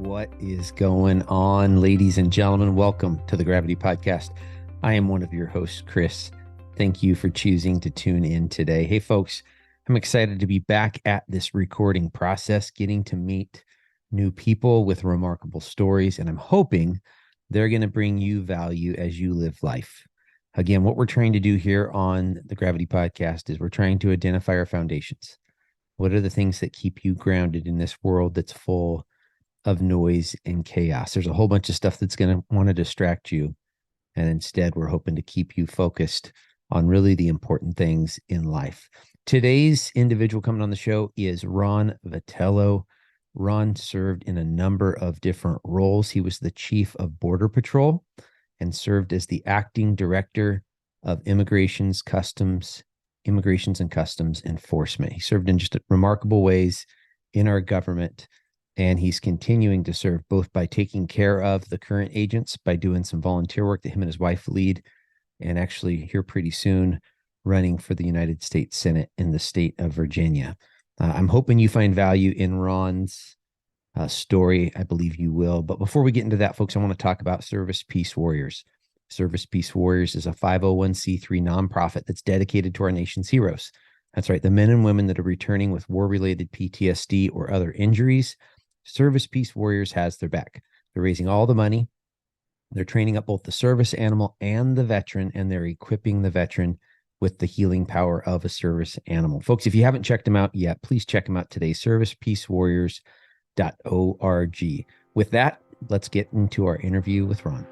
What is going on, ladies and gentlemen? Welcome to the Gravity Podcast. I am one of your hosts, Chris. Thank you for choosing to tune in today. Hey, folks, I'm excited to be back at this recording process, getting to meet new people with remarkable stories, and I'm hoping they're going to bring you value as you live life. Again, what we're trying to do here on the Gravity Podcast is we're trying to identify our foundations. What are the things that keep you grounded in this world that's full of noise and chaos? There's a whole bunch of stuff that's going to want to distract you. And instead, we're hoping to keep you focused on really the important things in life. Today's individual coming on the show is Ron Vitiello. Ron served in a number of different roles. He was the chief of Border Patrol and served as the acting director of Immigrations and Customs Enforcement. He served in just remarkable ways in our government. And he's continuing to serve both by taking care of the current agents, by doing some volunteer work that him and his wife lead, and actually here pretty soon running for the United States Senate in the state of Virginia. I'm hoping you find value in Ron's story. I believe you will. But before we get into that, folks, I want to talk about Service Peace Warriors. Service Peace Warriors is a 501c3 nonprofit that's dedicated to our nation's heroes. That's right, the men and women that are returning with war-related PTSD or other injuries. Service Peace Warriors has their back. They're raising all the money. They're training up both the service animal and the veteran, and they're equipping the veteran with the healing power of a service animal. Folks, if you haven't checked them out yet, please check them out today, servicepeacewarriors.org. With that, let's get into our interview with Ron.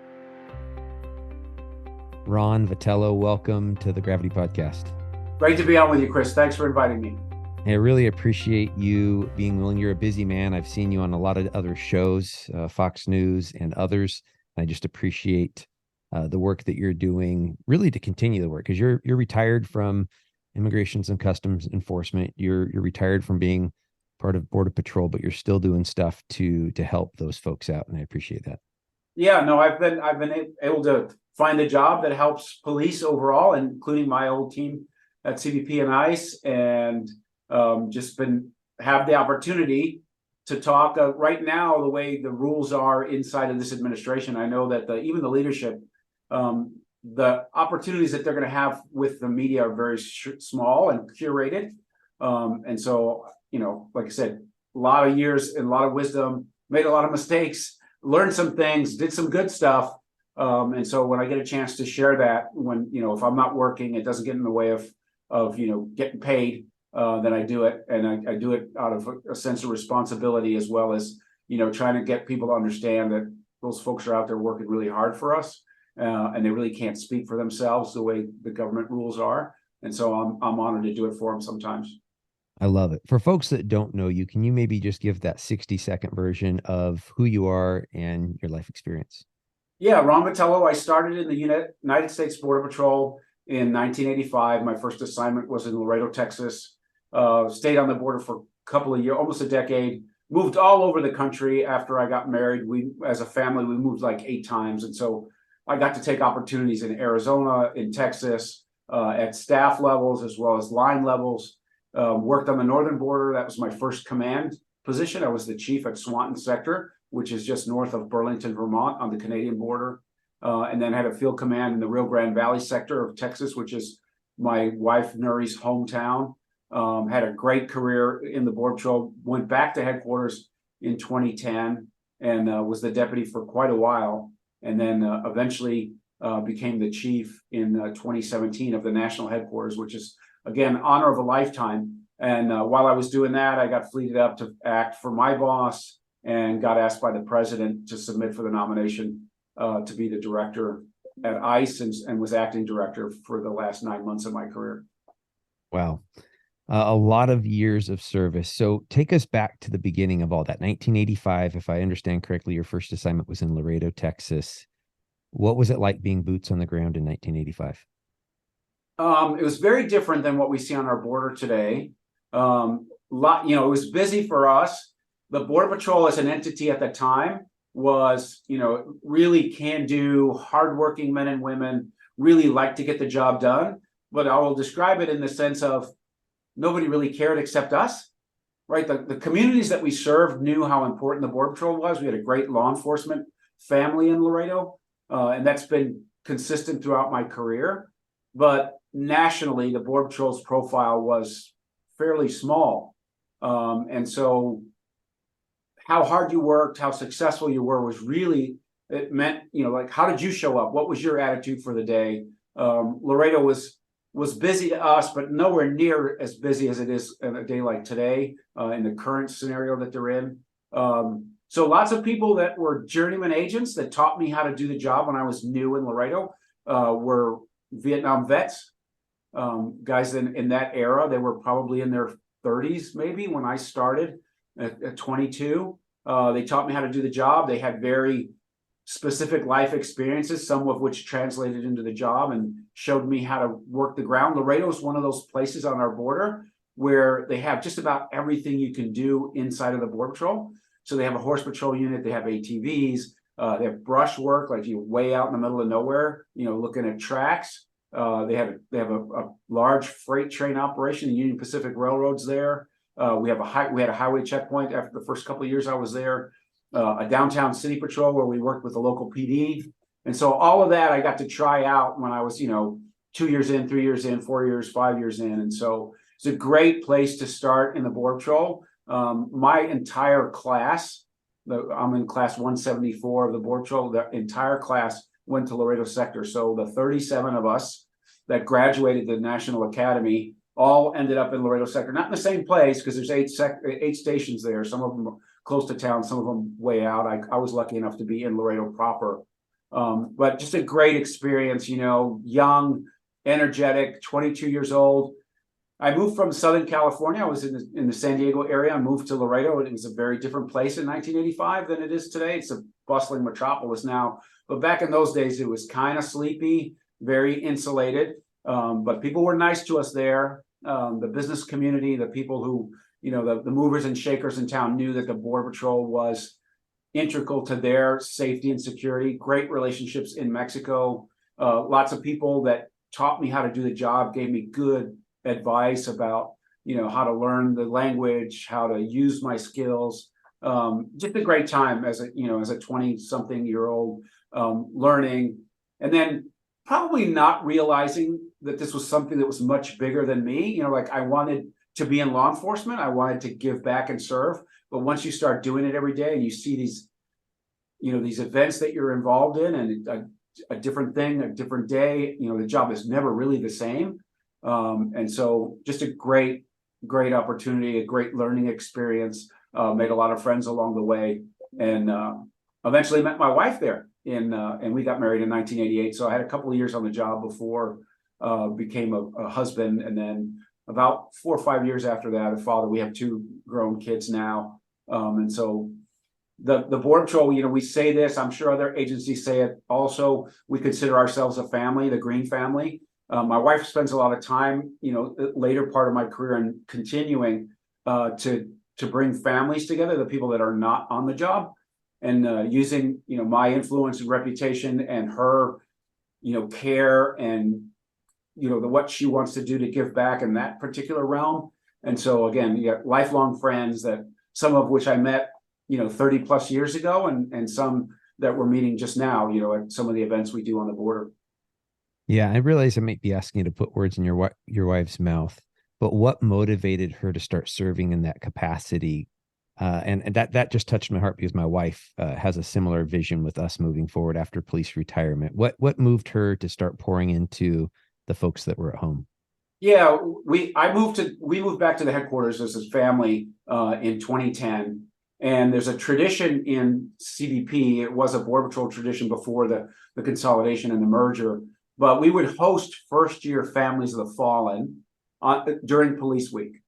Ron Vitiello, welcome to the Gravity Podcast. Great to be on with you, Chris. Thanks for inviting me. I really appreciate you being willing. You're a busy man. I've seen you on a lot of other shows, Fox News and others. I just appreciate the work that you're doing, really to continue the work, because you're retired from Immigrations and Customs Enforcement. You're retired from being part of Border Patrol, but you're still doing stuff to help those folks out, and I appreciate that. Yeah, no, I've been able to find a job that helps police overall, including my old team at CBP and ICE, and just have the opportunity to talk right now the way the rules are inside of this administration. I know that even the leadership, the opportunities that they're going to have with the media are very small and curated. And so, like I said, a lot of years and a lot of wisdom, made a lot of mistakes, learned some things, did some good stuff. And so when I get a chance to share that, when, if I'm not working, it doesn't get in the way of getting paid. Then I do it, and I do it out of a sense of responsibility, as well as trying to get people to understand that those folks are out there working really hard for us, and they really can't speak for themselves the way the government rules are. And so I'm honored to do it for them sometimes. I love it. For folks that don't know you, can you maybe just give that 60-second version of who you are and your life experience? Yeah, Ron Vitiello. I started in the United States Border Patrol in 1985. My first assignment was in Laredo, Texas. Stayed on the border for a couple of years, almost a decade, moved all over the country. After I got married, as a family, we moved like 8 times. And so I got to take opportunities in Arizona, in Texas, at staff levels, as well as line levels. Worked on the northern border. That was my first command position. I was the chief at Swanton Sector, which is just north of Burlington, Vermont, on the Canadian border. And then had a field command in the Rio Grande Valley sector of Texas, which is my wife Nuri's hometown. Had a great career in the Border Patrol, went back to headquarters in 2010 and was the deputy for quite a while. And then eventually became the chief in 2017 of the national headquarters, which is, again, honor of a lifetime. And while I was doing that, I got fleeted up to act for my boss and got asked by the president to submit for the nomination to be the director at ICE, and was acting director for the last 9 months of my career. Wow. A lot of years of service. So take us back to the beginning of all that. 1985, if I understand correctly, your first assignment was in Laredo, Texas. What was it like being boots on the ground in 1985? It was very different than what we see on our border today. It was busy for us. The Border Patrol as an entity at the time was, really can-do, hardworking men and women, really like to get the job done. But I will describe it in the sense of nobody really cared except us. right? The communities that we served knew how important the Border Patrol was. We had a great law enforcement family in Laredo, and that's been consistent throughout my career. But nationally, the Border Patrol's profile was fairly small. And so how hard you worked, how successful you were was really, it meant, like, how did you show up? What was your attitude for the day? Laredo was busy to us, but nowhere near as busy as it is in a day like today, in the current scenario that they're in. So lots of people that were journeyman agents that taught me how to do the job when I was new in Laredo were Vietnam vets, guys in that era. They were probably in their 30s maybe when I started at 22. They taught me how to do the job. They had very specific life experiences, some of which translated into the job and showed me how to work the ground. Laredo is one of those places on our border where they have just about everything you can do inside of the Border Patrol. So they have a horse patrol unit, they have ATVs, they have brush work, like you way out in the middle of nowhere, looking at tracks. They have a large freight train operation, the Union Pacific Railroad's there. We had a highway checkpoint after the first couple of years I was there. A downtown city patrol where we worked with the local PD. And so all of that I got to try out when I was, 2 years in, 3 years in, 4 years, 5 years in. And so it's a great place to start in the Border Patrol. My entire class, I'm in class 174 of the Border Patrol, the entire class went to Laredo sector. So the 37 of us that graduated the National Academy all ended up in Laredo sector, not in the same place because there's eight stations there. Some of them close to town, some of them way out. I was lucky enough to be in Laredo proper. But just a great experience, young, energetic, 22 years old. I moved from Southern California. I was in the San Diego area. I moved to Laredo. It was a very different place in 1985 than it is today. It's a bustling metropolis now. But back in those days, it was kind of sleepy, very insulated. But people were nice to us there. The business community, the people who, the movers and shakers in town knew that the Border Patrol was integral to their safety and security. Great relationships in Mexico. Lots of people that taught me how to do the job, gave me good advice about, how to learn the language, how to use my skills. Just a great time as a 20-something-year-old learning. And then probably not realizing that this was something that was much bigger than me. Like I wanted to be in law enforcement. I wanted to give back and serve. But once you start doing it every day and you see these events that you're involved in and a different thing, a different day, the job is never really the same. And so just a great opportunity, a great learning experience, made a lot of friends along the way, and eventually met my wife there and we got married in 1988. So I had a couple of years on the job before became a husband. And then about 4 or 5 years after that, a father. We have 2 grown kids now. And so the Border Patrol, we say this, I'm sure other agencies say it also, we consider ourselves a family, the Green family. My wife spends a lot of time, later part of my career and continuing to bring families together, the people that are not on the job, and using, my influence and reputation and her, care and, what she wants to do to give back in that particular realm. And so again, you got lifelong friends that some of which I met, 30 plus years ago, and some that we're meeting just now, at some of the events we do on the border. Yeah, I realize I might be asking you to put words in your wife's mouth, but what motivated her to start serving in that capacity? And that just touched my heart because my wife has a similar vision with us moving forward after police retirement. What moved her to start pouring into the folks that were at home? Yeah, we moved back to the headquarters as a family in 2010. And there's a tradition in CBP. It was a Border Patrol tradition before the consolidation and the merger. But we would host first-year families of the fallen during Police Week,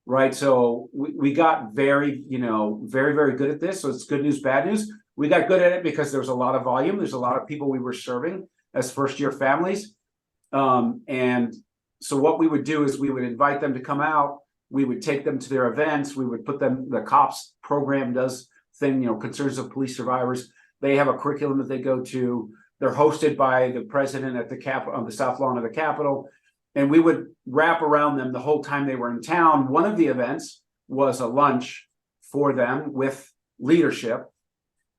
right? So we got very, very, very good at this. So it's good news, bad news. We got good at it because there was a lot of volume. There's a lot of people we were serving as first-year families. And so what we would do is we would invite them to come out. We would take them to their events. We would put them, the COPS program does thing, Concerns of Police Survivors. They have a curriculum that they go to. They're hosted by the president at the on the South Lawn of the Capitol. And we would wrap around them the whole time they were in town. One of the events was a lunch for them with leadership.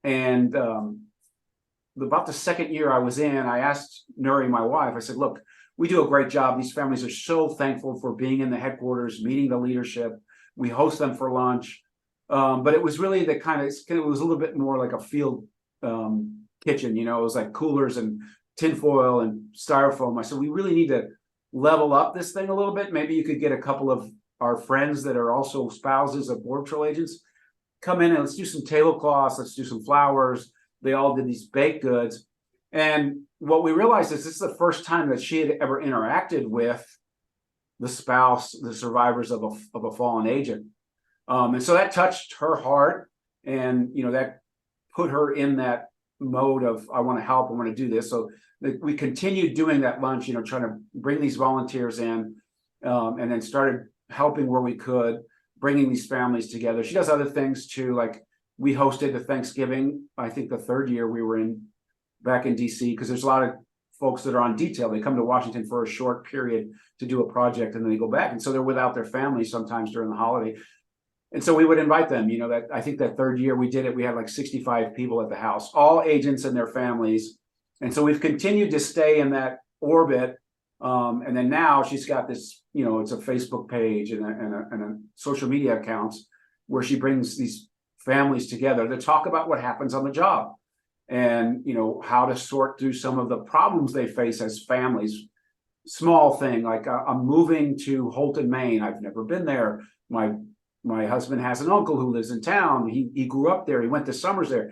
And about the second year I was in, I asked Nuri, my wife, I said, look, we do a great job. These families are so thankful for being in the headquarters, meeting the leadership. We host them for lunch. But it was really the kind of, it was a little bit more like a field kitchen, it was like coolers and tinfoil and styrofoam. I said, we really need to level up this thing a little bit. Maybe you could get a couple of our friends that are also spouses of Border Patrol agents, come in and let's do some tablecloths, let's do some flowers. They all did these baked goods. And what we realized is this is the first time that she had ever interacted with the spouse, the survivors of a fallen agent. And so that touched her heart, and that put her in that mode of, I want to help, I want to do this. So we continued doing that lunch, trying to bring these volunteers in, and then started helping where we could, bringing these families together. She does other things too, like we hosted the Thanksgiving, I think the third year we were back in DC, because there's a lot of folks that are on detail. They come to Washington for a short period to do a project, and then they go back. And so they're without their families sometimes during the holiday. And so we would invite them, that I think that third year we did it, we had like 65 people at the house, all agents and their families. And so we've continued to stay in that orbit. And then now she's got this, it's a Facebook page and a social media accounts where she brings these families together to talk about what happens on the job and, how to sort through some of the problems they face as families. Small thing, like I'm moving to Holton, Maine. I've never been there. My husband has an uncle who lives in town. He grew up there. He went to summers there.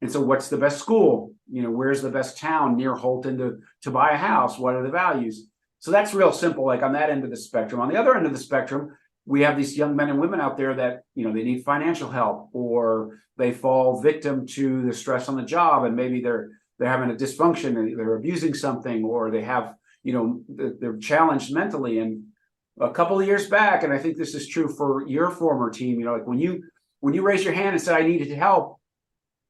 And so what's the best school? Where's the best town near Holton to buy a house? What are the values? So that's real simple, like on that end of the spectrum. On the other end of the spectrum, we have these young men and women out there that, they need financial help, or they fall victim to the stress on the job, and maybe they're having a dysfunction, and they're abusing something, or they have, they're challenged mentally. And a couple of years back, and I think this is true for your former team, like when you raised your hand and said, I needed help,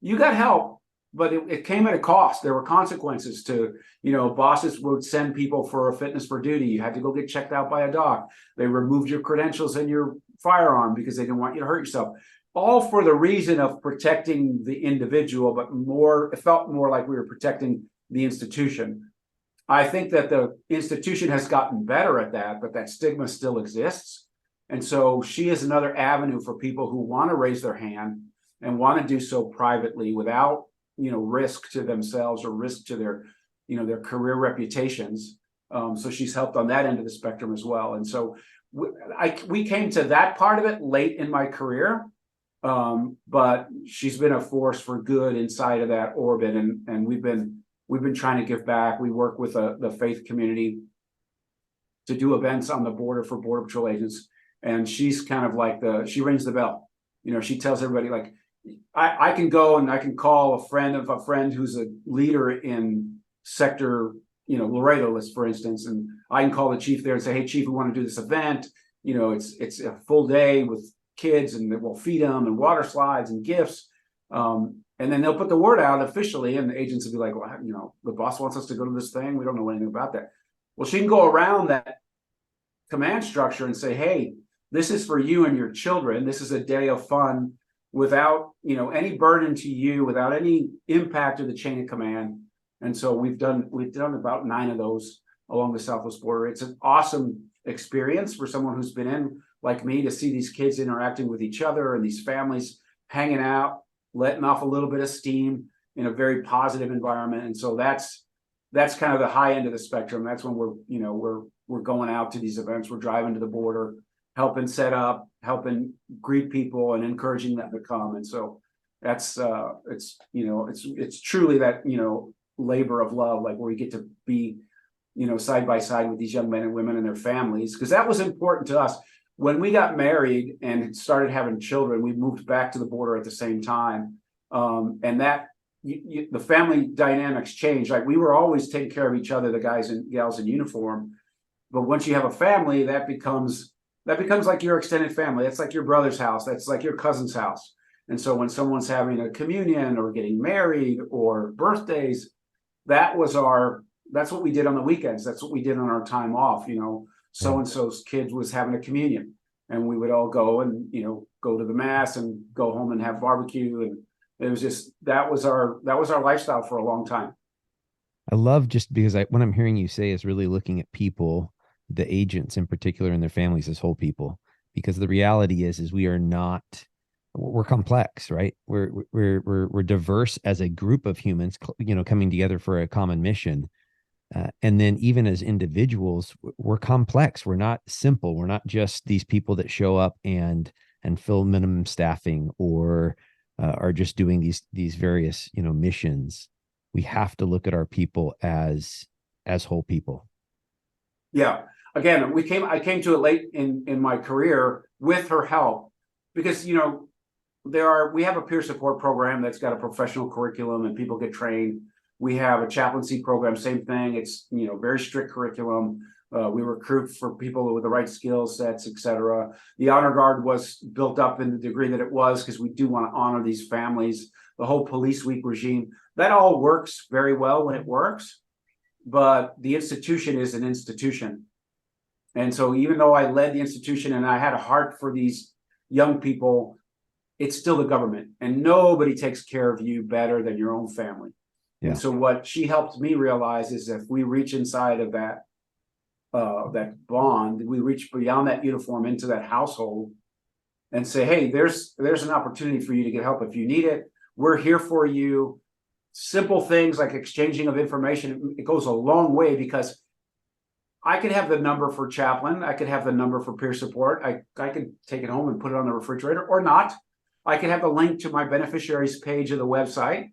you got help, but it came at a cost. There were consequences to, bosses would send people for a fitness for duty. You had to go get checked out by a doc. They removed your credentials and your firearm because they didn't want you to hurt yourself. All for the reason of protecting the individual, but it felt more like we were protecting the institution. I think that the institution has gotten better at that, but that stigma still exists. And so she is another avenue for people who want to raise their hand and want to do so privately without, risk to themselves or risk to their, their career reputations. So she's helped on that end of the spectrum as well. And so we came to that part of it late in my career, but she's been a force for good inside of that orbit. And we've been trying to give back. We work with the faith community to do events on the border for Border Patrol agents. And she's kind of like she rings the bell. She tells everybody, like, I can go and I can call a friend of a friend who's a leader in sector, Laredo, for instance, and I can call the chief there and say, hey, chief, we want to do this event. It's a full day with kids, and we'll feed them and water slides and gifts. And then they'll put the word out officially, and the agents will be like, well, the boss wants us to go to this thing. We don't know anything about that. Well, she can go around that command structure and say, hey, this is for you and your children. This is a day of fun without, any burden to you, without any impact of the chain of command. And so we've done about 9 of those along the Southwest border. It's an awesome experience for someone who's been in, like me, to see these kids interacting with each other and these families hanging out, letting off a little bit of steam in a very positive environment. And so that's kind of the high end of the spectrum. That's when we're going out to these events. We're driving to the border, helping set up, helping greet people, and encouraging them to come. And so that's it's truly that labor of love, like where we get to be side by side with these young men and women and their families, because that was important to us. When we got married and started having children, we moved back to the border at the same time, and that the family dynamics changed. Like, we were always taking care of each other, the guys and gals in uniform, but once you have a family, that becomes like your extended family. That's like your brother's house. That's like your cousin's house. And so when someone's having a communion or getting married or birthdays, that's what we did on the weekends. That's what we did on our time off. So-and-so's kid was having a communion. and we would all go and, go to the mass and go home and have barbecue. And it was just, that was our lifestyle for a long time. I love, just because what I'm hearing you say is really looking at people, the agents in particular, and their families as whole people, because the reality is we are not, we're complex, right? We're diverse as a group of humans, coming together for a common mission. And then even as individuals, we're complex. We're not simple. We're not just these people that show up and fill minimum staffing, or are just doing these various missions. We have to look at our people as whole people. Yeah. Again, I came to it late in my career with her help, because we have a peer support program that's got a professional curriculum and people get trained. We have a chaplaincy program, same thing. It's very strict curriculum. We recruit for people with the right skill sets, etc. The honor guard was built up in the degree that it was, because we do want to honor these families. The whole police week regime, that all works very well when it works, but the institution is an institution. And so even though I led the institution and I had a heart for these young people, it's still the government, and nobody takes care of you better than your own family. Yeah. And so what she helped me realize is, if we reach inside of that bond, we reach beyond that uniform into that household and say, hey, there's an opportunity for you to get help if you need it. We're here for you. Simple things like exchanging of information, it goes a long way, because I could have the number for chaplain. I could have the number for peer support. I could take it home and put it on the refrigerator, or not. I could have the link to my beneficiaries page of the website,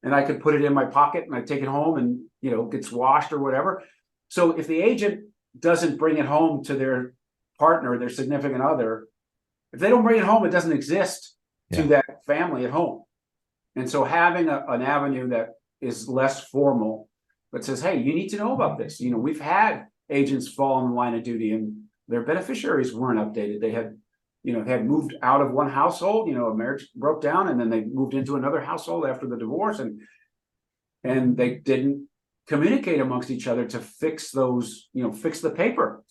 and I could put it in my pocket and I take it home and, gets washed or whatever. So if the agent doesn't bring it home to their partner, their significant other, if they don't bring it home, it doesn't exist to that family at home. And so having an avenue that is less formal, but says, hey, you need to know about this. We've had agents fall in the line of duty and their beneficiaries weren't updated. They had moved out of one household, a marriage broke down, and then they moved into another household after the divorce, and they didn't communicate amongst each other to fix those, fix the paper.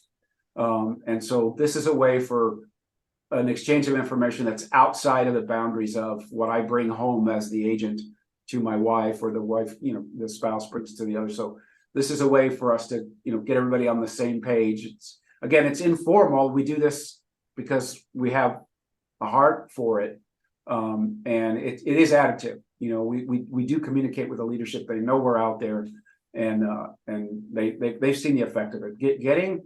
And so this is a way for an exchange of information that's outside of the boundaries of what I bring home as the agent to my wife, or the wife, the spouse brings to the other. So this is a way for us to, get everybody on the same page. It's informal. We do this because we have a heart for it. And it is additive. We do communicate with the leadership. They know we're out there, and they've seen the effect of it. Getting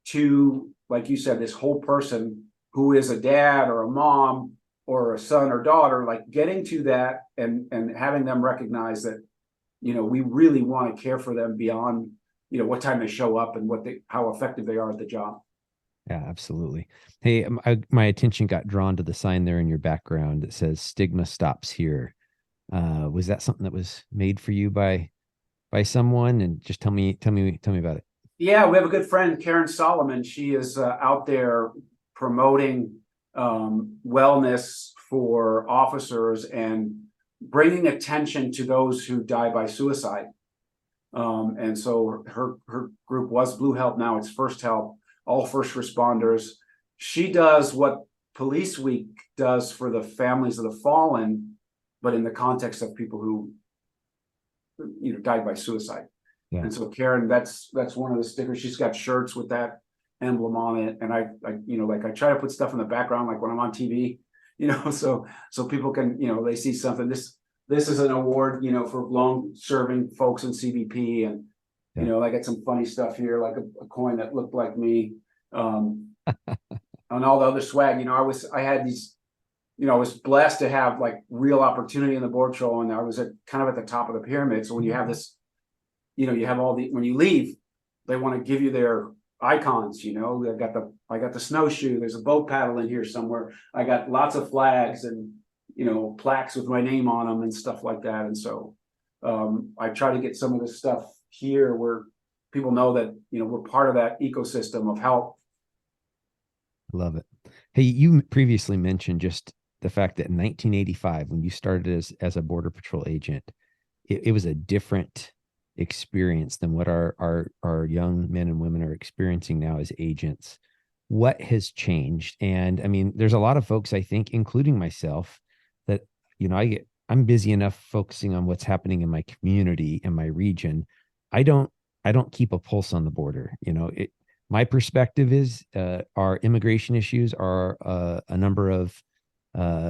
to, like you said, this whole person who is a dad or a mom or a son or daughter, like getting to that and having them recognize that, we really want to care for them beyond, what time they show up and how effective they are at the job. Yeah, absolutely. Hey, my attention got drawn to the sign there in your background that says "Stigma Stops Here." Was that something that was made for you by someone? And just tell me about it. Yeah, we have a good friend, Karen Solomon. She is out there promoting wellness for officers and bringing attention to those who die by suicide. And so her group was Blue Help. Now it's First Help. All first responders. She does what Police Week does for the families of the fallen, but in the context of people who, died by suicide. Yeah. And so Karen, that's one of the stickers. She's got shirts with that emblem on it. And I try to put stuff in the background, like when I'm on TV, so people can, they see something. This is an award, for long serving folks in CBP, and I got some funny stuff here, like a coin that looked like me, and all the other swag. I had these, I was blessed to have like real opportunity in the border patrol, and I was kind of at the top of the pyramid. So when you have this, you have when you leave, they want to give you their icons. I got the snowshoe. There's a boat paddle in here somewhere. I got lots of flags and plaques with my name on them and stuff like that. And so I try to get some of this stuff here where people know that we're part of that ecosystem of help. Love it. Hey, you previously mentioned just the fact that in 1985, when you started as a Border Patrol agent, it was a different experience than what our young men and women are experiencing now as agents. what has changed. And I mean, there's a lot of folks, I think, including myself, that, I'm busy enough focusing on what's happening in my community, in my region. I don't keep a pulse on the border. My perspective is, our immigration issues are a number of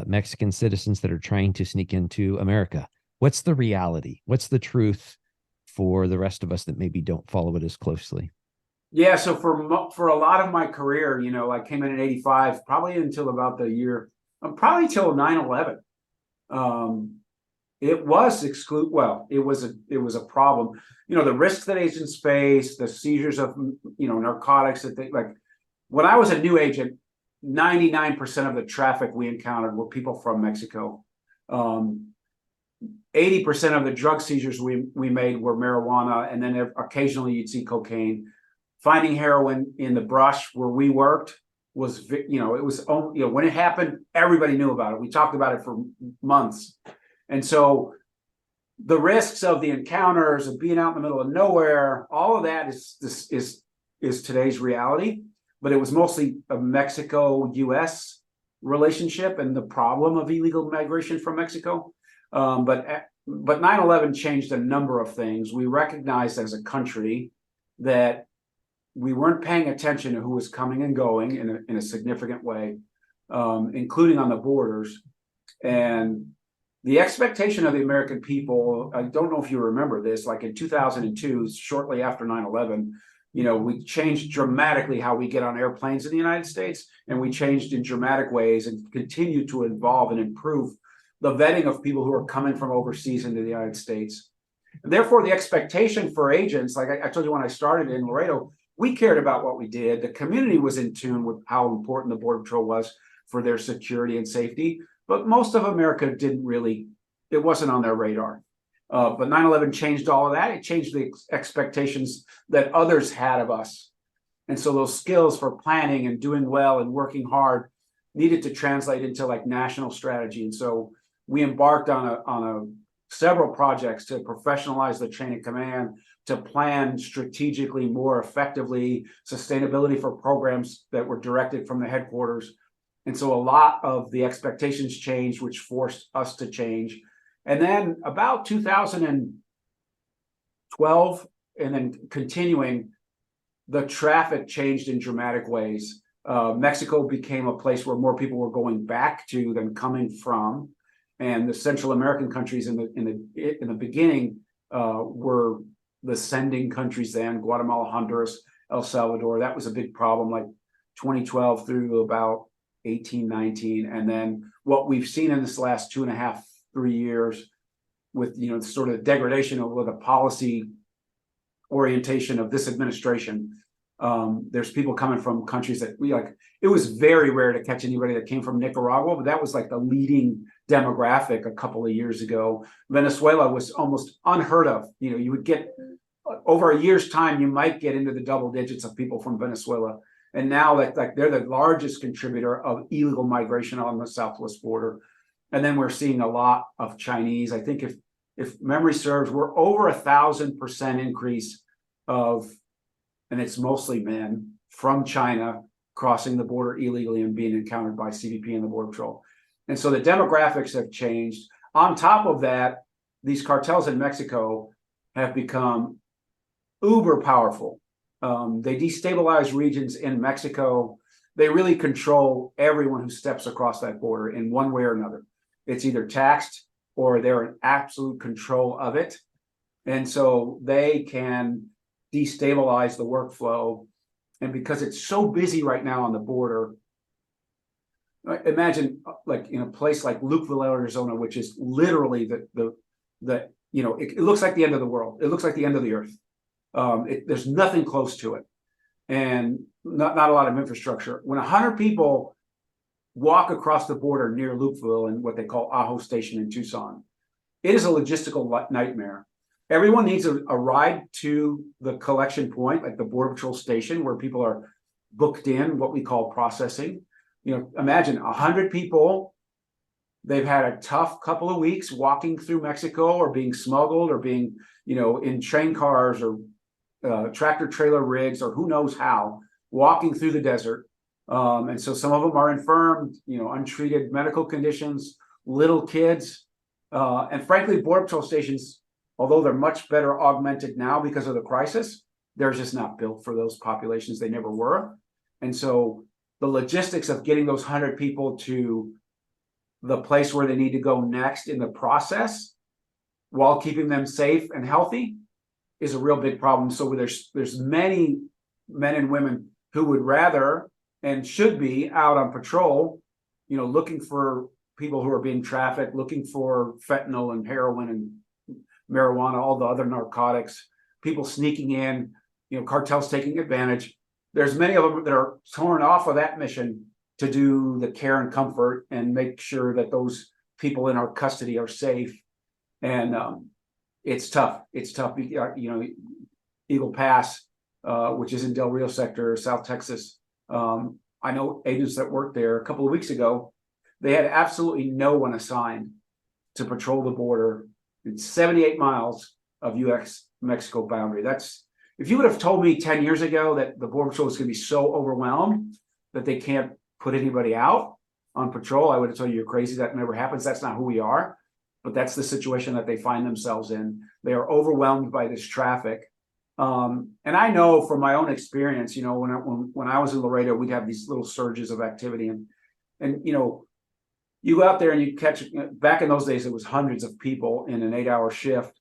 Mexican citizens that are trying to sneak into America. What's the reality? What's the truth for the rest of us that maybe don't follow it as closely? Yeah, so for a lot of my career, I came in 85, probably until about the year, probably till 9/11. Um, it was it was a problem. The risks that agents face, the seizures of narcotics that they like. When I was a new agent, 99% of the traffic we encountered were people from Mexico. 80% of the drug seizures we made were marijuana, and then occasionally you'd see cocaine. Finding heroin in the brush where we worked was, it was, when it happened, everybody knew about it. We talked about it for months. And so the risks of the encounters of being out in the middle of nowhere, all of that is today's reality. But it was mostly a Mexico-U.S. relationship and the problem of illegal migration from Mexico. But 9/11 changed a number of things. We recognized as a country that we weren't paying attention to who was coming and going in a significant way, including on the borders. And the expectation of the American people, I don't know if you remember this, like in 2002, shortly after 9/11, we changed dramatically how we get on airplanes in the United States, and we changed in dramatic ways and continue to evolve and improve the vetting of people who are coming from overseas into the United States. And therefore, the expectation for agents, like I told you when I started in Laredo, we cared about what we did. The community was in tune with how important the Border Patrol was for their security and safety. But most of America it wasn't on their radar. But 9/11 changed all of that. It changed the expectations that others had of us. And so those skills for planning and doing well and working hard needed to translate into like national strategy. And so we embarked on several projects to professionalize the chain of command, to plan strategically more effectively, sustainability for programs that were directed from the headquarters. And so a lot of the expectations changed, which forced us to change. And then about 2012, and then continuing, the traffic changed in dramatic ways. Mexico became a place where more people were going back to than coming from. And the Central American countries in the beginning were the sending countries then, Guatemala, Honduras, El Salvador. That was a big problem, like 2012 through about 18, 19. And then what we've seen in this last 2.5, 3 years with, sort of degradation of the policy orientation of this administration. There's people coming from countries that it was very rare to catch anybody that came from Nicaragua, but that was like the leading demographic a couple of years ago. Venezuela was almost unheard of. You would get over a year's time, you might get into the double digits of people from Venezuela. And now they're the largest contributor of illegal migration on the southwest border. And then we're seeing a lot of Chinese. I think if memory serves, we're over 1,000% increase of, and it's mostly men from China crossing the border illegally and being encountered by CBP and the Border Patrol. And so the demographics have changed. On top of that, these cartels in Mexico have become uber powerful. They destabilize regions in Mexico. They really control everyone who steps across that border in one way or another. It's either taxed or they're in absolute control of it. And so they can destabilize the workflow. And because it's so busy right now on the border, imagine like in a place like Lukeville, Arizona, which is literally it looks like the end of the world. It looks like the end of the earth. There's nothing close to it, and not a lot of infrastructure. When 100 people walk across the border near Lukeville and what they call Ajo Station in Tucson, it is a logistical nightmare. Everyone needs a ride to the collection point, like the Border Patrol station, where people are booked in, what we call processing. Imagine 100 people. They've had a tough couple of weeks walking through Mexico or being smuggled or being, in train cars or tractor trailer rigs or who knows how, walking through the desert. And so some of them are infirm, untreated medical conditions, little kids. And frankly, Border Patrol stations, although they're much better augmented now because of the crisis, they're just not built for those populations. They never were. And so the logistics of getting those 100 people to the place where they need to go next in the process while keeping them safe and healthy is a real big problem. So there's many men and women who would rather and should be out on patrol, looking for people who are being trafficked, looking for fentanyl and heroin and marijuana, all the other narcotics, people sneaking in, cartels taking advantage. There's many of them that are torn off of that mission to do the care and comfort and make sure that those people in our custody are safe. And it's tough. It's tough. Eagle Pass, which is in Del Rio sector, South Texas. I know agents that worked there a couple of weeks ago. They had absolutely no one assigned to patrol the border. It's 78 miles of U.S.-Mexico boundary. If you would have told me 10 years ago that the Border Patrol was going to be so overwhelmed that they can't put anybody out on patrol, I would have told you you're crazy. That never happens. That's not who we are. But that's the situation that they find themselves in. They are overwhelmed by this traffic. And I know from my own experience, when I was in Laredo, we'd have these little surges of activity, and you go out there and you catch. Back in those days, it was hundreds of people in an 8-hour shift,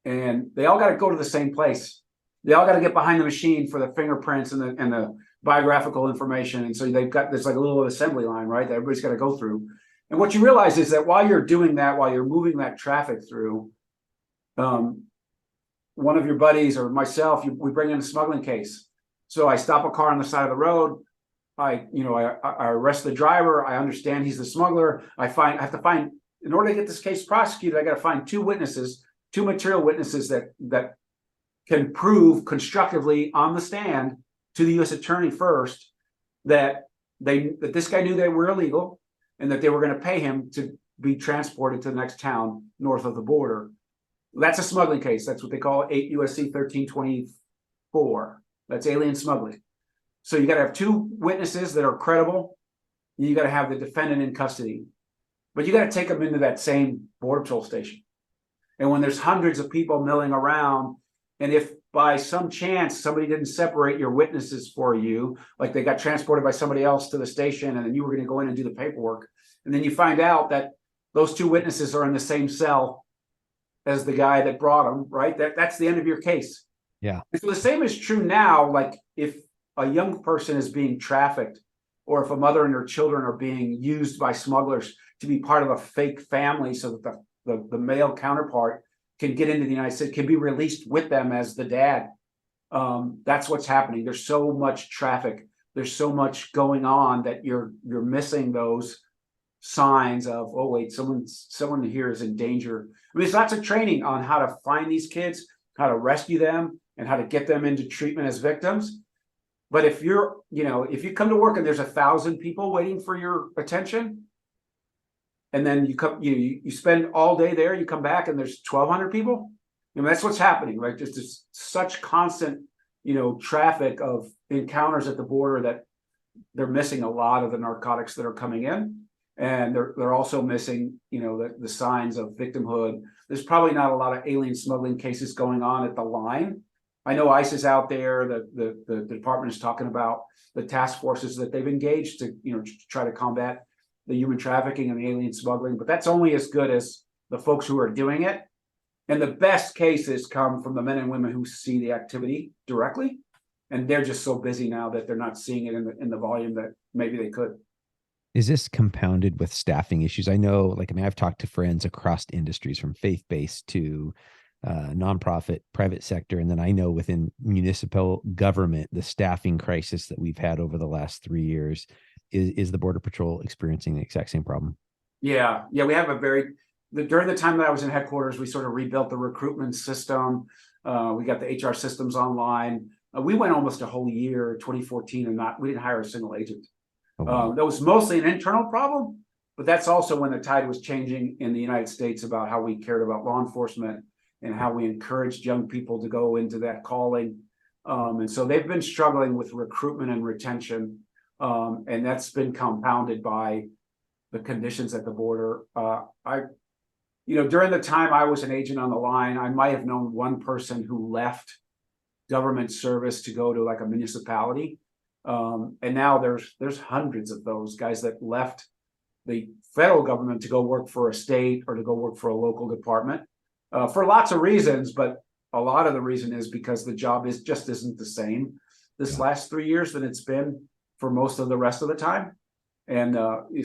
and they all got to go to the same place. They all got to get behind the machine for the fingerprints and the biographical information. And so they've got this like a little assembly line, right, that everybody's got to go through. And what you realize is that while you're doing that, while you're moving that traffic through, one of your buddies or myself, we bring in a smuggling case. So I stop a car on the side of the road. I arrest the driver. I understand he's the smuggler. I have to find, in order to get this case prosecuted, I got to find two material witnesses that can prove constructively on the stand to the U.S. attorney first that this guy knew they were illegal and that they were going to pay him to be transported to the next town north of the border. That's a smuggling case. That's what they call 8 U.S.C. 1324. That's alien smuggling. So you got to have two witnesses that are credible. You got to have the defendant in custody, but you got to take them into that same Border Patrol station. And when there's hundreds of people milling around, and if by some chance somebody didn't separate your witnesses for you, like they got transported by somebody else to the station, and then you were going to go in and do the paperwork, and then you find out that those two witnesses are in the same cell as the guy that brought them, right? That's the end of your case. Yeah. And so the same is true now. Like if a young person is being trafficked, or if a mother and her children are being used by smugglers to be part of a fake family so that the male counterpart can get into the United States, can be released with them as the dad. That's what's happening. There's so much traffic. There's so much going on that you're missing those signs of, oh wait, someone here is in danger. I mean, there's lots of training on how to find these kids, how to rescue them, and how to get them into treatment as victims. But if if you come to work and there's 1,000 people waiting for your attention, and then you spend all day there, you come back and there's 1,200 people, that's what's happening, right? There's such constant, traffic of encounters at the border that they're missing a lot of the narcotics that are coming in. And they're also missing, the signs of victimhood. There's probably not a lot of alien smuggling cases going on at the line. I know ICE is out there. The department is talking about the task forces that they've engaged to, try to combat the human trafficking and the alien smuggling. But that's only as good as the folks who are doing it. And the best cases come from the men and women who see the activity directly, and they're just so busy now that they're not seeing it in the volume that maybe they could. Is this compounded with staffing issues? I know, I've talked to friends across industries from faith-based to nonprofit, private sector. And then I know within municipal government, the staffing crisis that we've had over the last 3 years, is the Border Patrol experiencing the exact same problem? Yeah. We have during the time that I was in headquarters, we sort of rebuilt the recruitment system. We got the HR systems online. We went almost a whole year, 2014, and we didn't hire a single agent. Oh, wow. That was mostly an internal problem, but that's also when the tide was changing in the United States about how we cared about law enforcement and how we encouraged young people to go into that calling. And so they've been struggling with recruitment and retention. And that's been compounded by the conditions at the border. During the time I was an agent on the line, I might have known one person who left government service to go to like a municipality. And now there's hundreds of those guys that left the federal government to go work for a state or to go work for a local department for lots of reasons. But a lot of the reason is because the job just isn't the same this last 3 years than it's been for most of the rest of the time. And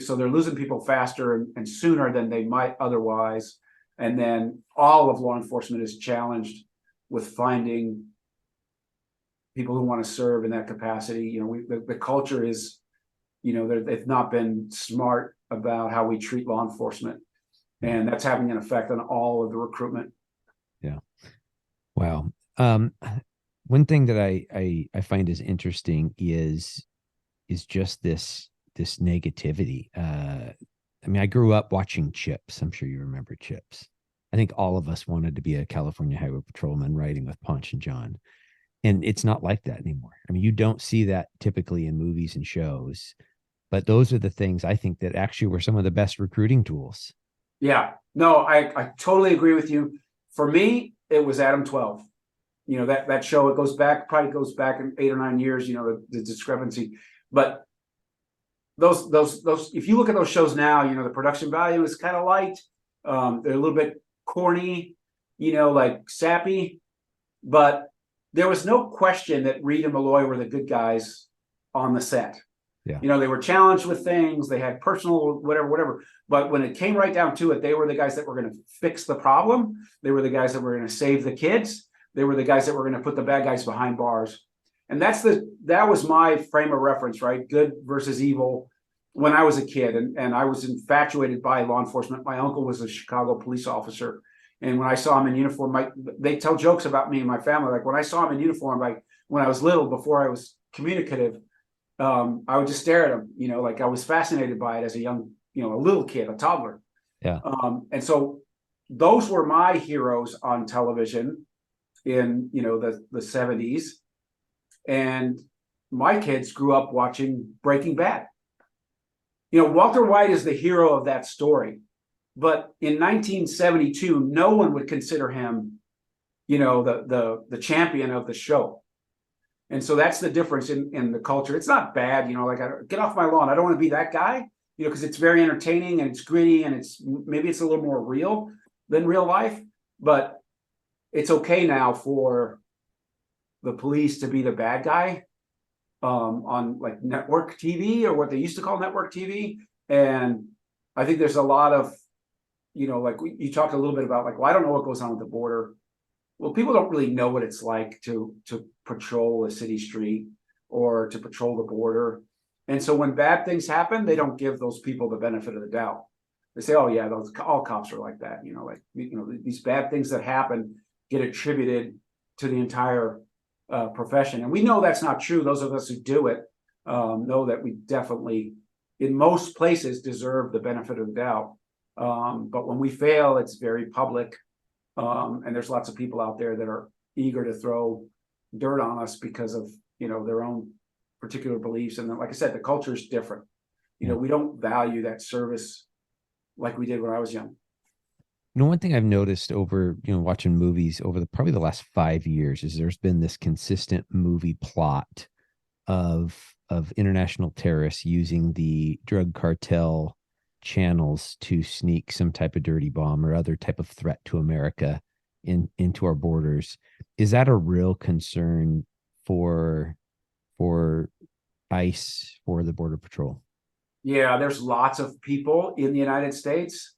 so they're losing people faster and sooner than they might otherwise. And then all of law enforcement is challenged with finding people who want to serve in that capacity. The culture is, they've not been smart about how we treat law enforcement. And that's having an effect on all of the recruitment. Yeah. Wow. One thing that I find is interesting is just this negativity. I grew up watching Chips. I'm sure you remember Chips. I think all of us wanted to be a California Highway Patrolman riding with Ponch and John. And it's not like that anymore. You don't see that typically in movies and shows, but those are the things I think that actually were some of the best recruiting tools. Yeah, no, I totally agree with you. For me, it was Adam 12. That show, it probably goes back in 8 or 9 years, the discrepancy. But those, if you look at those shows now, the production value is kind of light. They're a little bit corny, like sappy, but there was no question that Reed and Malloy were the good guys on the set. Yeah. They were challenged with things, they had personal whatever. But when it came right down to it, they were the guys that were going to fix the problem. They were the guys that were going to save the kids. They were the guys that were going to put the bad guys behind bars. And that was my frame of reference, right? Good versus evil when I was a kid. And I was infatuated by law enforcement. My uncle was a Chicago police officer. And when I saw him in uniform, they tell jokes about me and my family. Like when I saw him in uniform, like when I was little, before I was communicative, I would just stare at him, like I was fascinated by it as a young, a little kid, a toddler. Yeah. And so those were my heroes on television in, the 70s. And my kids grew up watching Breaking Bad. Walter White is the hero of that story. But in 1972, no one would consider him, the champion of the show. And so that's the difference in the culture. It's not bad, get off my lawn. I don't want to be that guy, because it's very entertaining and it's gritty and maybe it's a little more real than real life. But it's okay now for the police to be the bad guy on like network TV, or what they used to call network TV. And I think there's a lot of, like you talked a little bit about, like, well, I don't know what goes on with the border. Well, people don't really know what it's like to patrol a city street or to patrol the border. And so when bad things happen, they don't give those people the benefit of the doubt. They say, oh yeah, all cops are like that. These bad things that happen get attributed to the entire profession. And we know that's not true. Those of us who do it know that we definitely, in most places, deserve the benefit of the doubt. But when we fail, it's very public. And there's lots of people out there that are eager to throw dirt on us because of, their own particular beliefs. And then, like I said, the culture is different. We don't value that service like we did when I was young. One thing I've noticed over, watching movies over probably the last 5 years is there's been this consistent movie plot of international terrorists using the drug cartel channels to sneak some type of dirty bomb or other type of threat to America into our borders. Is that a real concern for ICE, for the Border Patrol? Yeah, there's lots of people in the United States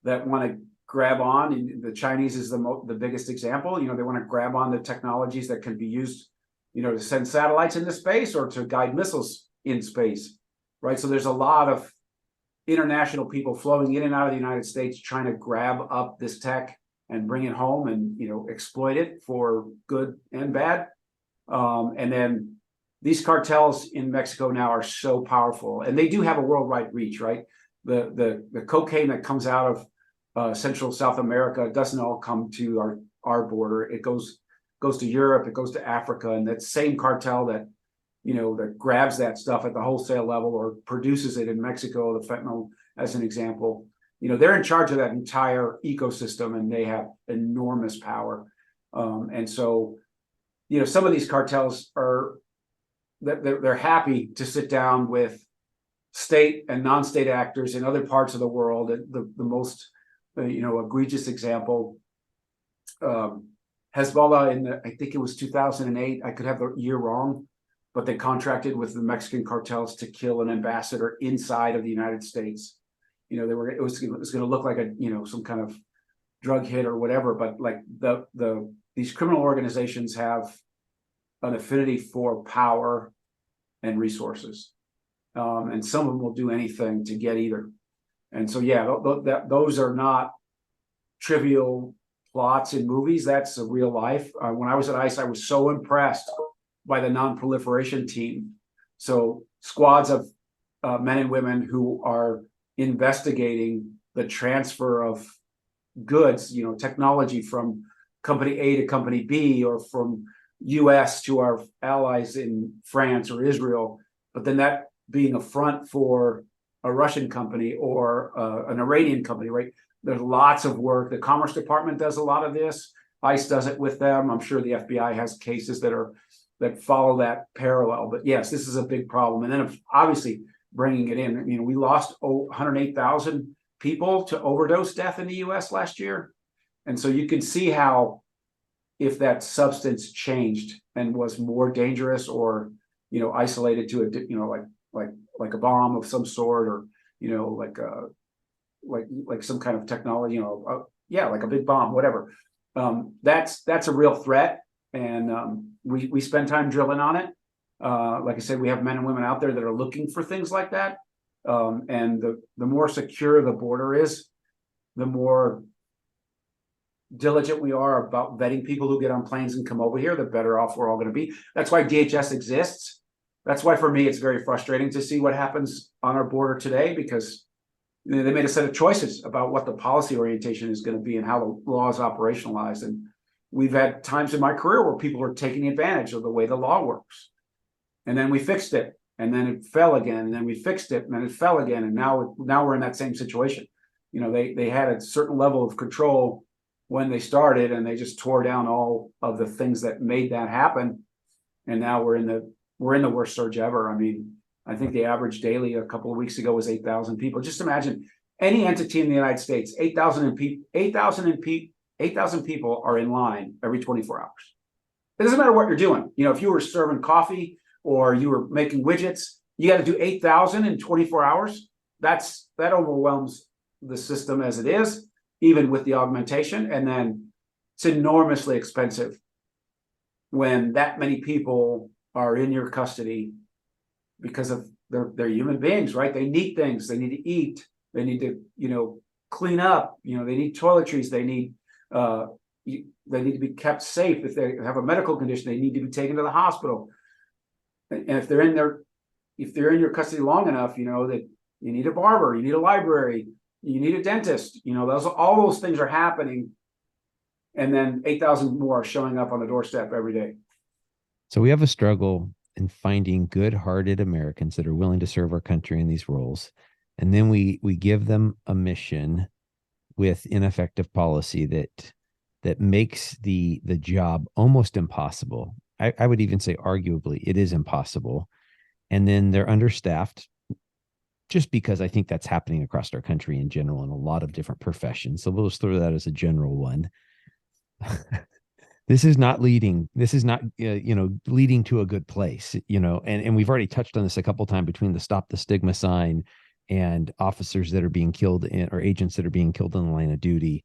that want to grab on. And the Chinese is the biggest example. They want to grab on the technologies that can be used, to send satellites into space or to guide missiles in space, right? So there's a lot of international people flowing in and out of the United States trying to grab up this tech and bring it home and, exploit it for good and bad. And then these cartels in Mexico now are so powerful, and they do have a worldwide reach, right? The cocaine that comes out of Central South America doesn't all come to our border. It goes to Europe, it goes to Africa, and that same cartel that that grabs that stuff at the wholesale level or produces it in Mexico, the fentanyl as an example. They're in charge of that entire ecosystem, and they have enormous power. And so, some of these cartels they're happy to sit down with state and non-state actors in other parts of the world. The most egregious example, Hezbollah I think it was 2008. I could have the year wrong, but they contracted with the Mexican cartels to kill an ambassador inside of the United States. It was going to look like some kind of drug hit or whatever, but like these criminal organizations have an affinity for power and resources, and some of them will do anything to get either. And so, those are not trivial plots in movies. That's a real life. When I was at ICE, I was so impressed by the non-proliferation team. So squads of men and women who are investigating the transfer of goods, technology from company A to company B, or from U.S. to our allies in France or Israel, but then that being a front for a Russian company or an Iranian company, right? There's lots of work. The Commerce Department does a lot of this. ICE does it with them. I'm sure the FBI has cases that follow that parallel. But yes, this is a big problem. And then obviously bringing it in, we lost 108,000 people to overdose death in the U.S. last year. And so you can see how, if that substance changed and was more dangerous or, isolated to like a bomb of some sort, or, like some kind of technology, like a big bomb, whatever. That's a real threat. And we spend time drilling on it. Like I said, we have men and women out there that are looking for things like that. And the more secure the border is, the more diligent we are about vetting people who get on planes and come over here, the better off we're all going to be. That's why DHS exists. That's why, for me, it's very frustrating to see what happens on our border today, because they made a set of choices about what the policy orientation is going to be and how the law is operationalized. And we've had times in my career where people are taking advantage of the way the law works. And then we fixed it, and then it fell again, and then we fixed it, and then it fell again. And now we're in that same situation. They had a certain level of control when they started, and they just tore down all of the things that made that happen. And now we're in the worst surge ever. I mean, I think the average daily a couple of weeks ago was 8,000 people. Just imagine any entity in the United States, 8,000 people are in line every 24 hours. It doesn't matter what you're doing. If you were serving coffee or you were making widgets, you got to do 8,000 in 24 hours. That overwhelms the system as it is, even with the augmentation. And then it's enormously expensive when that many people are in your custody, because of they're human beings, right? They need things. They need to eat. They need to, clean up. They need toiletries. They need to be kept safe. If they have a medical condition, they need to be taken to the hospital. And if they're in your custody long enough, that you need a barber, you need a library, you need a dentist. All those things are happening, and then 8,000 more are showing up on the doorstep every day. So we have a struggle in finding good-hearted Americans that are willing to serve our country in these roles. And then we give them a mission with ineffective policy that makes the job almost impossible. I would even say arguably it is impossible. And then they're understaffed, just because I think that's happening across our country in general in a lot of different professions. So we'll just throw that as a general one. This is not leading to a good place, and we've already touched on this a couple of times between the Stop the Stigma sign and officers that are being killed or agents that are being killed in the line of duty.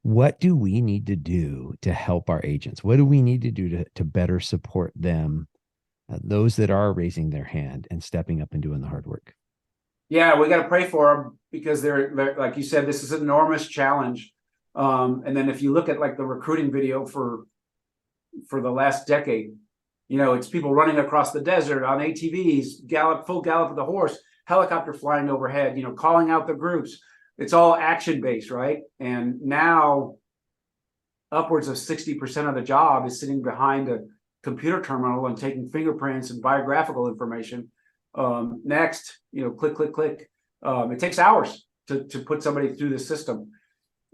What do we need to do to help our agents? What do we need to do to better support them, those that are raising their hand and stepping up and doing the hard work? Yeah, we got to pray for them, because they're like you said, this is an enormous challenge. And then if you look at like the recruiting video for the last decade, it's people running across the desert on ATVs, full gallop of the horse, helicopter flying overhead, calling out the groups. It's all action based, right? And now upwards of 60% of the job is sitting behind computer terminal and taking fingerprints and biographical information. Next, click, click, click. It takes hours to put somebody through the system.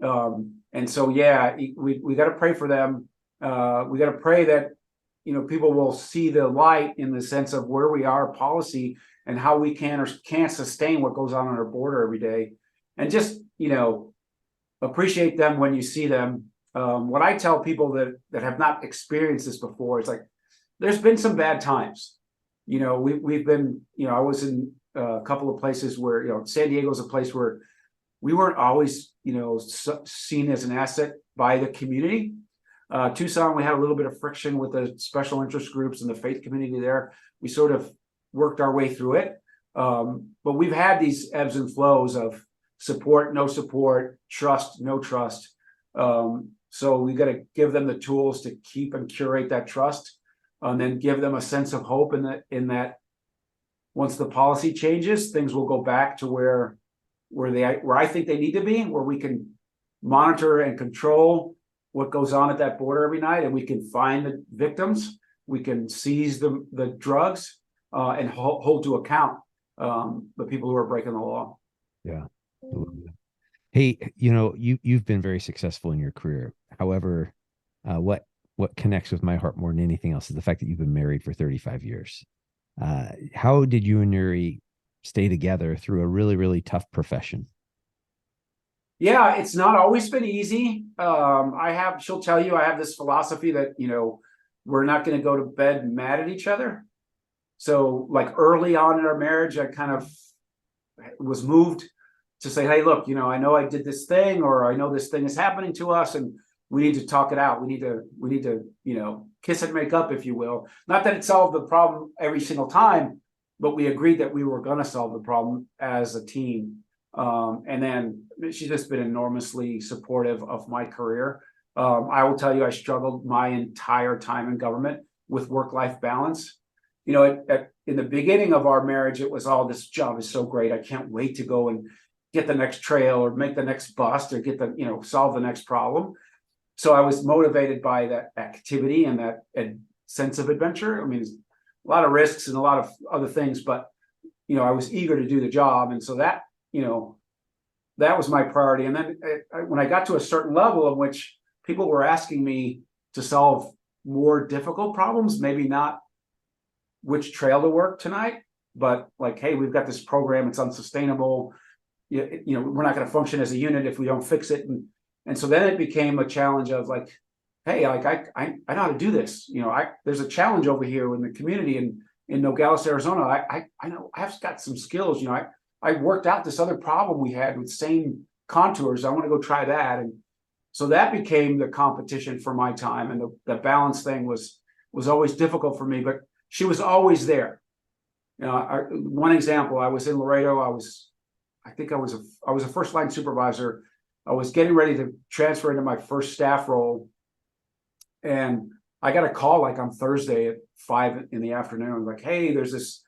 And so, yeah, we got to pray for them. We got to pray that, people will see the light in the sense of where we are policy and how we can or can't sustain what goes on our border every day. And just, appreciate them when you see them. What I tell people that have not experienced this before, it's like, there's been some bad times. We've been, I was in a couple of places where, San Diego is a place where we weren't always, seen as an asset by the community. Tucson, we had a little bit of friction with the special interest groups and the faith community there. We sort of worked our way through it. But we've had these ebbs and flows of support, no support, trust, no trust. So we got to give them the tools to keep and curate that trust, and then give them a sense of hope in that once the policy changes, things will go back to where I think they need to be, where we can monitor and control what goes on at that border every night, and we can find the victims, we can seize the drugs, and hold to account the people who are breaking the law. Yeah. Hey, you've been very successful in your career. However, what connects with my heart more than anything else is the fact that you've been married for 35 years. How did you and Nuri stay together through a really, really tough profession? Yeah, it's not always been easy. She'll tell you, I have this philosophy that, we're not going to go to bed mad at each other. So like early on in our marriage, I kind of was moved to say, hey, look, I know I did this thing, or I know this thing is happening to us, and we need to talk it out. We need to, kiss and make up, if you will. Not that it solved the problem every single time, but we agreed that we were going to solve the problem as a team. And then she's just been enormously supportive of my career. I will tell you, I struggled my entire time in government with work-life balance. In the beginning of our marriage, it was, oh, this job is so great. I can't wait to go and get the next trail or make the next bust or get solve the next problem. So I was motivated by that activity and that sense of adventure. I mean, a lot of risks and a lot of other things, but, I was eager to do the job. And so that, that was my priority. And then when I got to a certain level of which people were asking me to solve more difficult problems, maybe not which trail to work tonight, but like, hey, we've got this program, it's unsustainable. We're not going to function as a unit if we don't fix it. And so then it became a challenge of like, hey, like I know how to do this. There's a challenge over here in the community in Nogales, Arizona. I know I've got some skills. I worked out this other problem we had with same contours. I want to go try that. And so that became the competition for my time. And the balance thing was always difficult for me, but she was always there. One example, I was in Laredo. I was a first line supervisor. I was getting ready to transfer into my first staff role. And I got a call like on Thursday at 5 in the afternoon, like, hey, there's this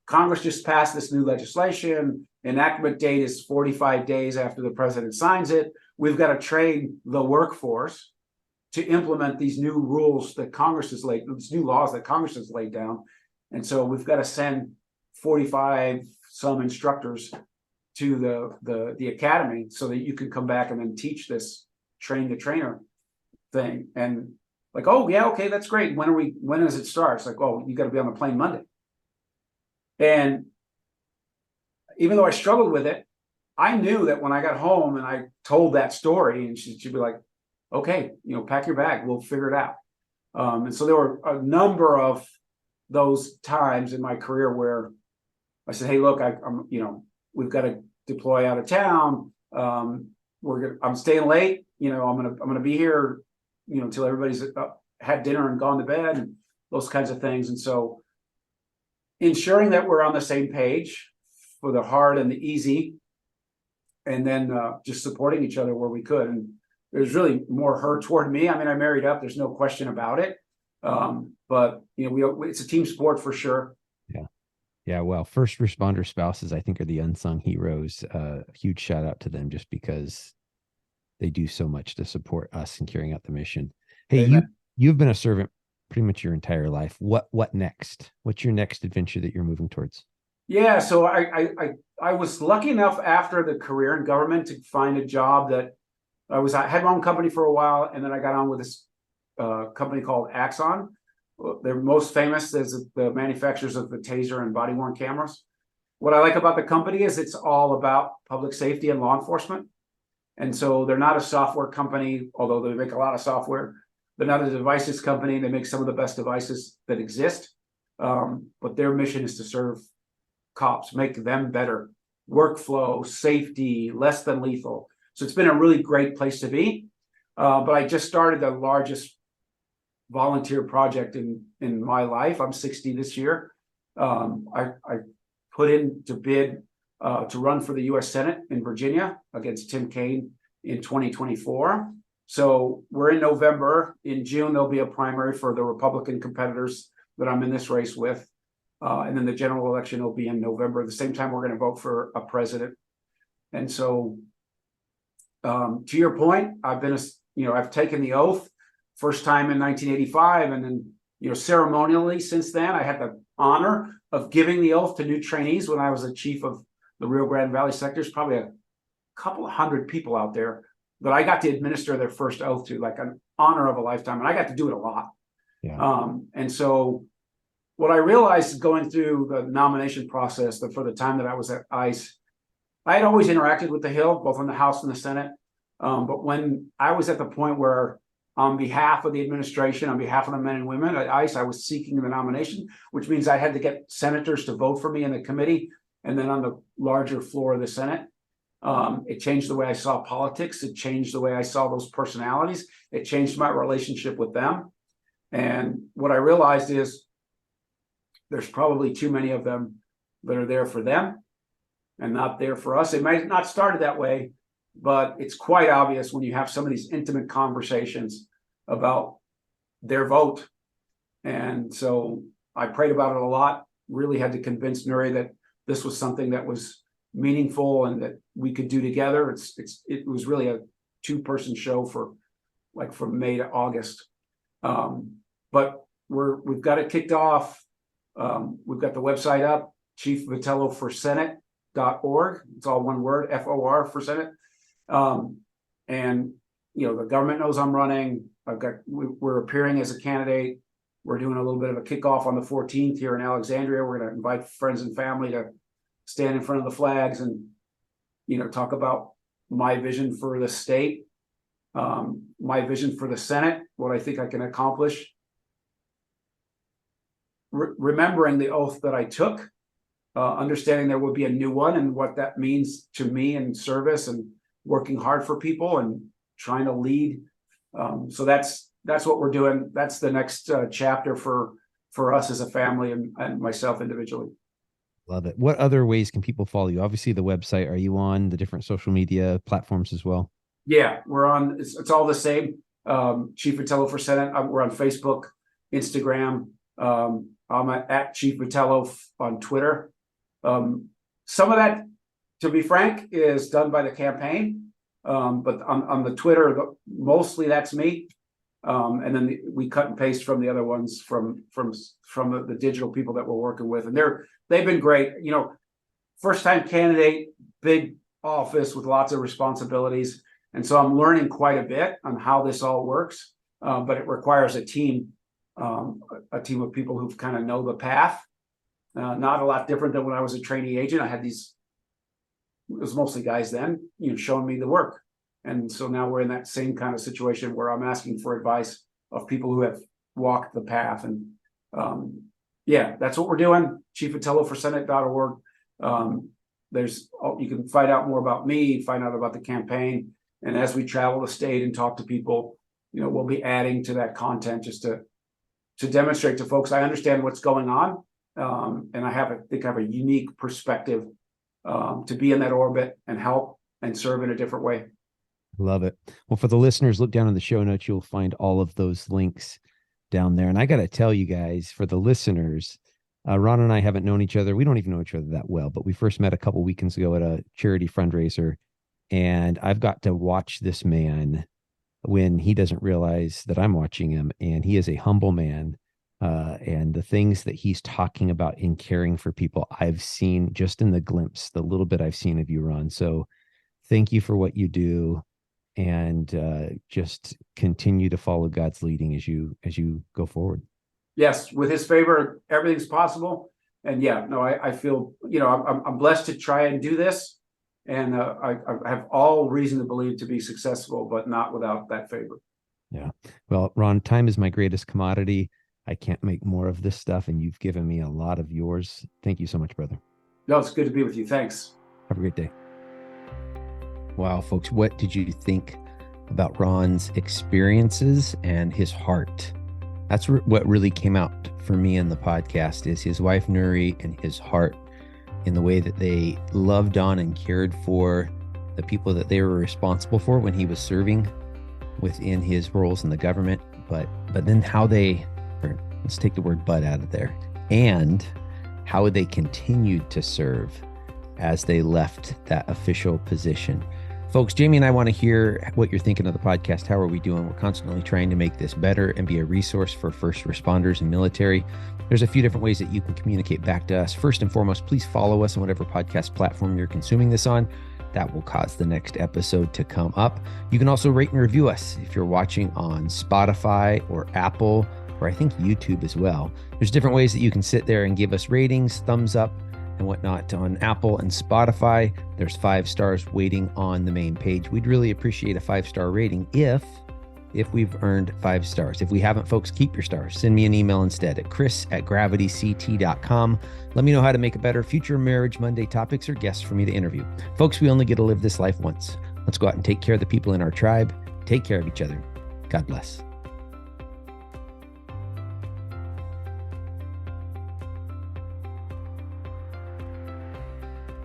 Congress just passed this new legislation. Enactment date is 45 days after the president signs it. We've got to train the workforce to implement these new rules that Congress has laid, these new laws that Congress has laid down. And so we've got to send 45 some instructors to the academy so that you can come back and then teach this train the trainer thing. And like, oh yeah, okay, that's great. When does it start? It's like, oh, you got to be on the plane Monday. And even though I struggled with it, I knew that when I got home and I told that story, and she'd be like, okay, pack your bag, we'll figure it out. And so there were a number of those times in my career where I said, hey, look, we've got to deploy out of town. I'm staying late. I'm gonna be here, until everybody's had dinner and gone to bed and those kinds of things. And so ensuring that we're on the same page for the hard and the easy, and then just supporting each other where we could. And there's really more her toward me. I mean, I married up, there's no question about it. But it's a team sport for sure. Yeah. Yeah. Well, first responder spouses, I think, are the unsung heroes. Huge shout out to them just because they do so much to support us in carrying out the mission. Hey, Amen. you've been a servant pretty much your entire life. What next? What's your next adventure that you're moving towards? Yeah, so I was lucky enough after the career in government to find a job that I had my own company for a while, and then I got on with this company called Axon. They're most famous as the manufacturers of the taser and body worn cameras. What I like about the company is it's all about public safety and law enforcement. And so they're not a software company, although they make a lot of software. They're not a devices company. They make some of the best devices that exist. But their mission is to serve cops, make them better, workflow, safety, less than lethal. So it's been a really great place to be. But I just started the largest volunteer project in my life. I'm 60 this year. I put in to bid to run for the U.S. Senate in Virginia against Tim Kaine in 2024. So we're in November. In June, there'll be a primary for the Republican competitors that I'm in this race with. And then the general election will be in November. At the same time, we're going to vote for a president. And so, to your point, I've taken the oath first time in 1985, and then, ceremonially since then, I had the honor of giving the oath to new trainees when I was the chief of the Rio Grande Valley sector. There's probably a couple of hundred people out there that I got to administer their first oath to, like an honor of a lifetime. And I got to do it a lot. Yeah. And so what I realized going through the nomination process for the time that I was at ICE, I had always interacted with the Hill, both in the House and the Senate. But when I was at the point where, on behalf of the administration, on behalf of the men and women at ICE, I was seeking the nomination, which means I had to get senators to vote for me in the committee and then on the larger floor of the Senate. It changed the way I saw politics. It changed the way I saw those personalities. It changed my relationship with them. And what I realized is there's probably too many of them that are there for them and not there for us. It might not started that way, but it's quite obvious when you have some of these intimate conversations about their vote. And so I prayed about it a lot, really had to convince Nuri that this was something that was meaningful and that we could do together. It was really a two-person show from May to August. But we've got it kicked off. We've got the website up, Chief Vitiello for Senate.org. It's all one word, FOR for Senate. And the government knows I'm running. We're appearing as a candidate. We're doing a little bit of a kickoff on the 14th here in Alexandria. We're going to invite friends and family to stand in front of the flags and, talk about my vision for the state, my vision for the Senate, what I think I can accomplish. Remembering the oath that I took, understanding there will be a new one and what that means to me in service and working hard for people and trying to lead. So that's what we're doing. That's the next chapter for us as a family and myself individually. Love it. What other ways can people follow you? Obviously the website. Are you on the different social media platforms as well? Yeah, we're on, it's all the same. Chief Vitiello for Senate. We're on Facebook, Instagram. I'm at Chief Vitiello on Twitter. Some of that, to be frank, is done by the campaign. But on the Twitter, mostly that's me. And then we cut and paste from the other ones from the digital people that we're working with. And they've been great. First time candidate, big office with lots of responsibilities. And so I'm learning quite a bit on how this all works. But it requires a team of people who kind of know the path. Not a lot different than when I was a trainee agent. I had it was mostly guys then, showing me the work. And so now we're in that same kind of situation where I'm asking for advice of people who have walked the path. And that's what we're doing. Chief Vitiello for Senate.org. You can find out more about me, find out about the campaign. And as we travel the state and talk to people, we'll be adding to that content just to demonstrate to folks I understand what's going on. And I think I have a unique perspective to be in that orbit and help and serve in a different way. Love it. Well, for the listeners, look down in the show notes. You'll find all of those links down there. And I got to tell you guys, for the listeners, Ron and I haven't known each other. We don't even know each other that well, but we first met a couple weekends ago at a charity fundraiser. And I've got to watch this man when he doesn't realize that I'm watching him, and he is a humble man. And the things that he's talking about in caring for people, I've seen just in the glimpse, the little bit I've seen of you, Ron. So thank you for what you do, and just continue to follow God's leading as you go forward. Yes, with his favor, everything's possible. And yeah, no, I feel, I'm blessed to try and do this. And I have all reason to believe to be successful, but not without that favor. Yeah. Well, Ron, time is my greatest commodity. I can't make more of this stuff, and you've given me a lot of yours. Thank you so much, brother. No, it's good to be with you. Thanks. Have a great day. Wow, folks, what did you think about Ron's experiences and his heart? That's what really came out for me in the podcast, is his wife, Nuri, and his heart in the way that they loved on and cared for the people that they were responsible for when he was serving within his roles in the government. But then let's take the word "but" out of there, and how they continued to serve as they left that official position. Folks, Jaimie and I want to hear what you're thinking of the podcast. How are we doing? We're constantly trying to make this better and be a resource for first responders and military. There's a few different ways that you can communicate back to us. First and foremost, please follow us on whatever podcast platform you're consuming this on. That will cause the next episode to come up. You can also rate and review us if you're watching on Spotify or Apple, or I think YouTube as well. There's different ways that you can sit there and give us ratings, thumbs up, and whatnot. On Apple and Spotify, there's 5 stars waiting on the main page. We'd really appreciate a 5-star rating if we've earned 5 stars. If we haven't, folks, keep your stars. Send me an email instead at chris@gravityct.com. Let me know how to make a better future Marriage Monday topics or guests for me to interview. Folks, we only get to live this life once. Let's go out and take care of the people in our tribe. Take care of each other. God bless.